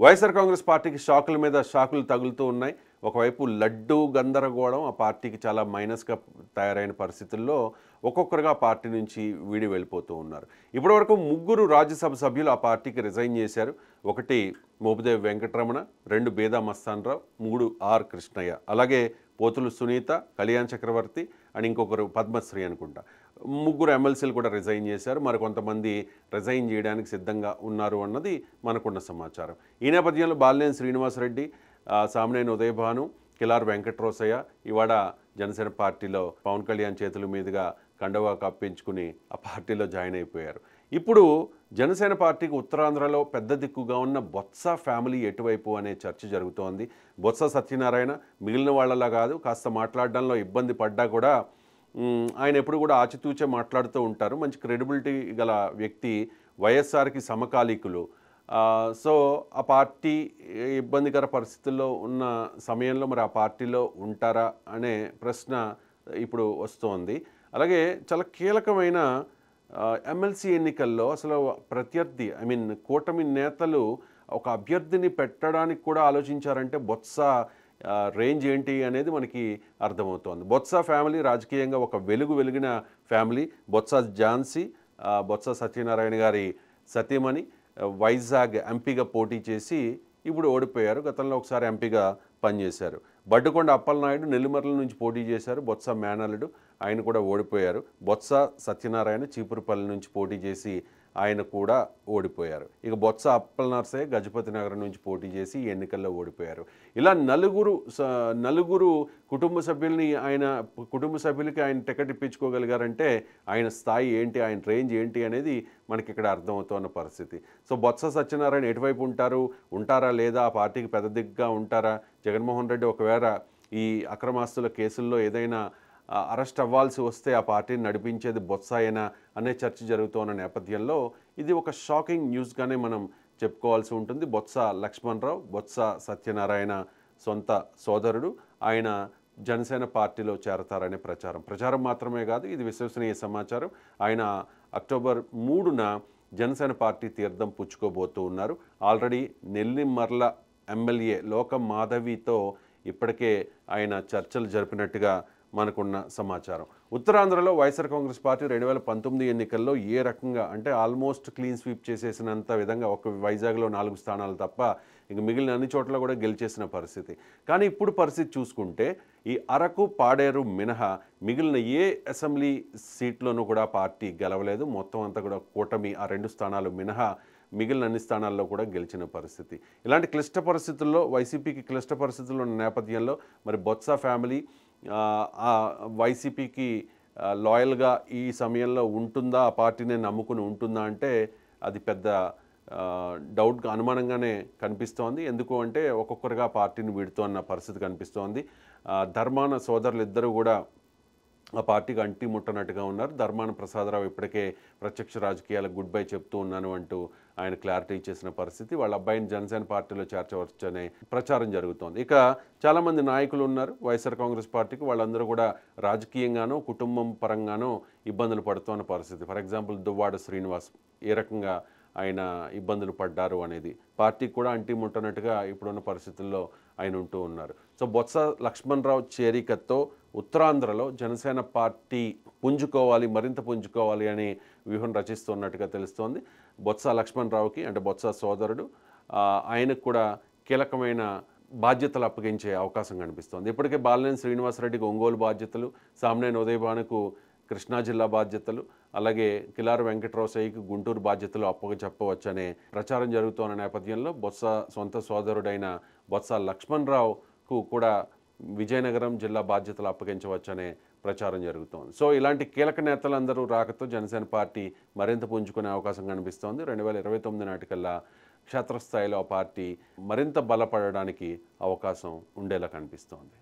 వైఎస్ఆర్ కాంగ్రెస్ పార్టీకి షాకుల మీద షాకులు తగులుతూ ఉన్నాయి. ఒకవైపు లడ్డూ గందరగోళం ఆ పార్టీకి చాలా మైనస్‌గా తయారైన పరిస్థితుల్లో ఒక్కొక్కరుగా ఆ పార్టీ నుంచి వీడి వెళ్ళిపోతూ ఉన్నారు. ఇప్పటివరకు ముగ్గురు రాజ్యసభ సభ్యులు ఆ పార్టీకి రిజైన్ చేశారు. ఒకటి మోపిదేవి వెంకటరమణ, 2 బేదా మస్తాన్‌రావు, 3 ఆర్ కృష్ణయ్య. అలాగే పోతులు సునీత, కళ్యాణ్ చక్రవర్తి అండ్ ఇంకొకరు పద్మశ్రీ అనుకుంటా. ముగ్గురు ఎమ్మెల్సీలు కూడా రిజైన్ చేశారు. మరికొంతమంది రిజైన్ చేయడానికి సిద్ధంగా ఉన్నారు అన్నది మనకున్న సమాచారం. ఈ నేపథ్యంలో బాలినేని శ్రీనివాసరెడ్డి, సామినేని ఉదయభాను, కిలార్ వెంకట్రోసయ్య ఇవాళ జనసేన పార్టీలో పవన్ కళ్యాణ్ చేతుల మీదుగా కండువా కప్పించుకుని ఆ పార్టీలో జాయిన్ అయిపోయారు. ఇప్పుడు జనసేన పార్టీకి ఉత్తరాంధ్రలో పెద్ద దిక్కుగా ఉన్న బొత్స ఫ్యామిలీ ఎటువైపు అనే చర్చ జరుగుతోంది. బొత్స సత్యనారాయణ మిగిలిన వాళ్ళలా కాదు, కాస్త మాట్లాడడంలో ఇబ్బంది పడ్డా కూడా ఆయన ఎప్పుడు కూడా ఆచితూచే మాట్లాడుతూ ఉంటారు. మంచి క్రెడిబిలిటీ గల వ్యక్తి, వైఎస్ఆర్కి సమకాలీకులు. సో ఆ పార్టీ ఇబ్బందికర పరిస్థితుల్లో ఉన్న సమయంలో మరి ఆ పార్టీలో ఉంటారా అనే ప్రశ్న ఇప్పుడు వస్తోంది. అలాగే చాలా కీలకమైన ఎమ్మెల్సీ ఎన్నికల్లో అసలు ప్రత్యర్థి కూటమి నేతలు ఒక అభ్యర్థిని పెట్టడానికి కూడా ఆలోచించారంటే బొత్స రేంజ్ ఏంటి అనేది మనకి అర్థమవుతోంది. బొత్స ఫ్యామిలీ రాజకీయంగా ఒక వెలిగిన ఫ్యామిలీ. బొత్స ఝాన్సీ, బొత్స సత్యనారాయణ గారి సతీమణి, వైజాగ్ ఎంపీగా పోటీ చేసి ఇప్పుడు ఓడిపోయారు. గతంలో ఒకసారి ఎంపీగా పనిచేశారు. బడ్డుకొండ అప్పలనాయుడు నెల్లిమర్ల నుంచి పోటీ చేశారు. బొత్స మేనల్లుడు, ఆయన కూడా ఓడిపోయారు. బొత్స సత్యనారాయణ చీపురుపల్లి నుంచి పోటీ చేసి ఆయన కూడా ఓడిపోయారు. ఇక బొత్స అప్పలనరసయ్య గజపతి నగరం నుంచి పోటీ చేసి ఈ ఎన్నికల్లో ఓడిపోయారు. ఇలా నలుగురు కుటుంబ సభ్యులకి ఆయన టికెట్ ఇప్పించుకోగలిగారంటే ఆయన స్థాయి ఏంటి, ఆయన రేంజ్ ఏంటి అనేది మనకి ఇక్కడ అర్థమవుతున్న పరిస్థితి. సో బొత్స సత్యనారాయణ ఎటువైపు ఉంటారా లేదా, ఆ పార్టీకి పెద్ద దిగ్గా ఉంటారా, జగన్మోహన్ రెడ్డి ఒకవేళ ఈ అక్రమాస్తుల కేసుల్లో ఏదైనా అరెస్ట్ అవ్వాల్సి వస్తే ఆ పార్టీని నడిపించేది బొత్సాయేనా అనే చర్చ జరుగుతున్న నేపథ్యంలో ఇది ఒక షాకింగ్ న్యూస్గానే మనం చెప్పుకోవాల్సి ఉంటుంది. బొత్స లక్ష్మణరావు, బొత్స సత్యనారాయణ సొంత సోదరుడు, ఆయన జనసేన పార్టీలో చేరతారనే ప్రచారం మాత్రమే కాదు, ఇది విశ్వసనీయ సమాచారం. ఆయన అక్టోబర్ 3న జనసేన పార్టీ తీర్థం పుచ్చుకోబోతూ ఉన్నారు. ఆల్రెడీ నెల్లిమర్ల ఎమ్మెల్యే లోకం మాధవితో ఇప్పటికే ఆయన చర్చలు జరిపినట్టుగా మనకున్న సమాచారం. ఉత్తరాంధ్రలో వైఎస్ఆర్ కాంగ్రెస్ పార్టీ 2019 ఎన్నికల్లో ఏ రకంగా అంటే ఆల్మోస్ట్ క్లీన్ స్వీప్ చేసేసినంత విధంగా ఒక వైజాగ్లో 4 స్థానాలు తప్ప ఇంక మిగిలిన అన్ని చోట్ల కూడా గెలిచేసిన పరిస్థితి. కానీ ఇప్పుడు పరిస్థితి చూసుకుంటే ఈ అరకు, పాడేరు మినహా మిగిలిన ఏ అసెంబ్లీ సీట్లోనూ కూడా పార్టీ గెలవలేదు. మొత్తం అంతా కూడా కూటమి ఆ 2 స్థానాలు మినహా మిగిలిన అన్ని స్థానాల్లో కూడా గెలిచిన పరిస్థితి. ఇలాంటి క్లిష్ట పరిస్థితుల్లో వైసీపీకి క్లిష్ట పరిస్థితుల్లో ఉన్న నేపథ్యంలో మరి బొత్స ఫ్యామిలీ వైసీపీకి లాయల్గా ఈ సమయంలో ఉంటుందా, ఆ పార్టీనే నమ్ముకుని ఉంటుందా అంటే అది పెద్ద డౌట్గా అనుమానంగానే కనిపిస్తోంది. ఎందుకు అంటే ఒక్కొక్కరుగా పార్టీని వీడుతోన్న పరిస్థితి కనిపిస్తోంది. ధర్మాన సోదరులు ఇద్దరు కూడా ఆ పార్టీకి అంటి ముట్టనట్టుగా ఉన్నారు. ధర్మాన ప్రసాదరావు ఇప్పటికే ప్రత్యక్ష రాజకీయాలకు గుడ్ బై చెప్తూ ఉన్నాను అంటూ ఆయన క్లారిటీ ఇచ్చేసిన పరిస్థితి. వాళ్ళ అబ్బాయిని జనసేన పార్టీలో చేర్చవచ్చనే ప్రచారం జరుగుతోంది. ఇక చాలామంది నాయకులు ఉన్నారు వైఎస్ఆర్ కాంగ్రెస్ పార్టీకి, వాళ్ళందరూ కూడా రాజకీయంగానో కుటుంబం పరంగానో ఇబ్బందులు పడుతున్న పరిస్థితి. ఫర్ ఎగ్జాంపుల్ దువ్వాడ శ్రీనివాస్ ఏ రకంగా ఆయన ఇబ్బందులు పడ్డారు అనేది పార్టీకి కూడా అంటి ముట్టనట్టుగా ఇప్పుడున్న పరిస్థితుల్లో ఆయన ఉంటూ ఉన్నారు. సో బొత్స లక్ష్మణరావు చేరికతో ఉత్తరాంధ్రలో జనసేన పార్టీ మరింత పుంజుకోవాలి అని వ్యూహం రచిస్తున్నట్టుగా తెలుస్తోంది. బొత్స లక్ష్మణరావుకి అంటే బొత్స సోదరుడు, ఆయనకు కూడా కీలకమైన బాధ్యతలు అప్పగించే అవకాశం కనిపిస్తోంది. ఇప్పటికే బాలినేని శ్రీనివాసరెడ్డికి ఒంగోలు బాధ్యతలు, సామినేని ఉదయభానుకు కృష్ణా జిల్లా బాధ్యతలు, అలాగే కిలార్ వెంకట్రోసయ్యకి గుంటూరు బాధ్యతలు చెప్పవచ్చనే ప్రచారం జరుగుతున్న నేపథ్యంలో బొత్స సొంత సోదరుడైన బొత్స లక్ష్మణరావుకు కూడా విజయనగరం జిల్లా బాధ్యతలు అప్పగించవచ్చనే ప్రచారం జరుగుతోంది. సో ఇలాంటి కీలక నేతలందరూ రాకతో జనసేన పార్టీ మరింత పుంజుకునే అవకాశం కనిపిస్తోంది. 2029 నాటికల్లా క్షేత్రస్థాయిలో ఆ పార్టీ మరింత బలపడడానికి అవకాశం ఉండేలా కనిపిస్తోంది.